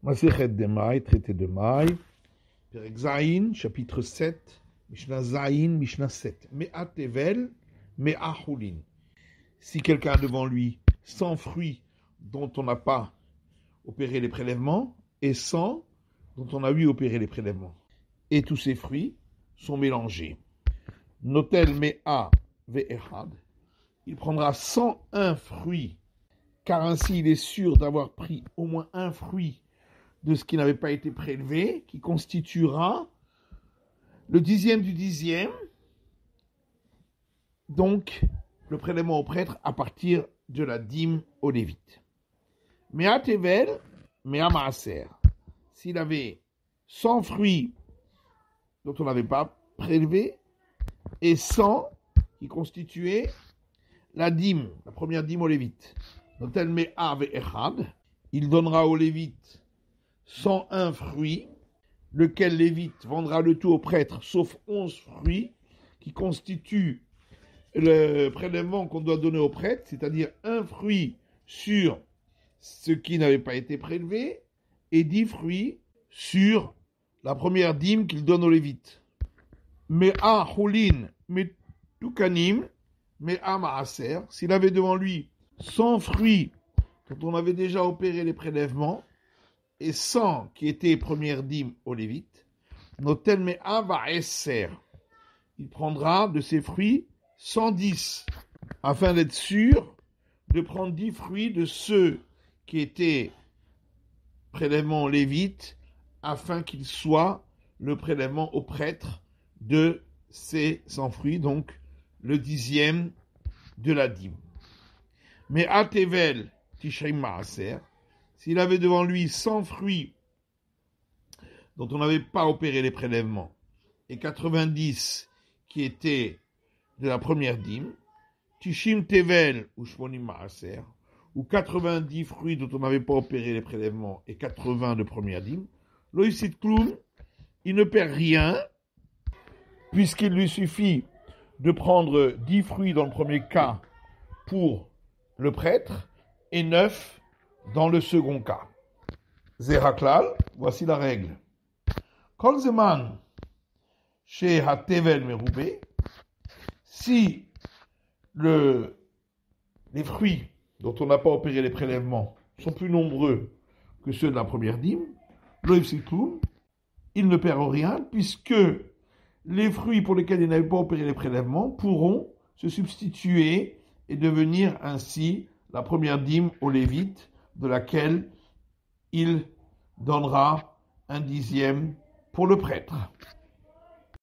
Masechet de Maï, traité de Maï, Perek Zayin, chapitre 7, Mishnah Zayin, Mishnah 7. Mea tevel, mea chulin. Si quelqu'un a devant lui 100 fruits dont on n'a pas opéré les prélèvements et 100 dont on a eu opéré les prélèvements, et tous ces fruits sont mélangés. Notel mea ve'echad, il prendra 101 fruits, car ainsi il est sûr d'avoir pris au moins un fruit de ce qui n'avait pas été prélevé, qui constituera le dixième du dixième, donc le prélèvement au prêtre à partir de la dîme au lévite. Mea tevel, mea maaser. S'il avait 100 fruits dont on n'avait pas prélevé, et 100 qui constituaient la dîme, la première dîme au lévite. Donc tel mea ve'echad, il donnera au lévite 101 fruits, lequel lévite vendra le tout au prêtre, sauf 11 fruits, qui constituent le prélèvement qu'on doit donner au prêtre, c'est-à-dire un fruit sur ce qui n'avait pas été prélevé, et 10 fruits sur la première dîme qu'il donne au lévite. Mea chulin, metukanim, mea maaser, s'il avait devant lui 100 fruits dont on avait déjà opéré les prélèvements, et 100 qui étaient première dîme au lévite, notel mea vaeser, il prendra de ces fruits 110, afin d'être sûr de prendre 10 fruits de ceux qui étaient prélèvement lévite, afin qu'il soit le prélèvement au prêtre de ces 100 fruits, donc le dixième de la dîme. Mais à tevel tishrim maaser, s'il avait devant lui 100 fruits dont on n'avait pas opéré les prélèvements, et 90 qui étaient de la première dîme, tishim tevel ou shmonim maaser, ou 90 fruits dont on n'avait pas opéré les prélèvements et 80 de première dîme, lo yisid kloum, il ne perd rien, puisqu'il lui suffit de prendre 10 fruits dans le premier cas pour le prêtre et 9 dans le second cas. Zeraklal, voici la règle. Kol zeman chez hatevel meroubé, si les fruits dont on n'a pas opéré les prélèvements sont plus nombreux que ceux de la première dîme, lo yisid kloum, il ne perd rien, puisque les fruits pour lesquels il n'avait pas opéré les prélèvements pourront se substituer et devenir ainsi la première dîme au lévite, de laquelle il donnera un dixième pour le prêtre.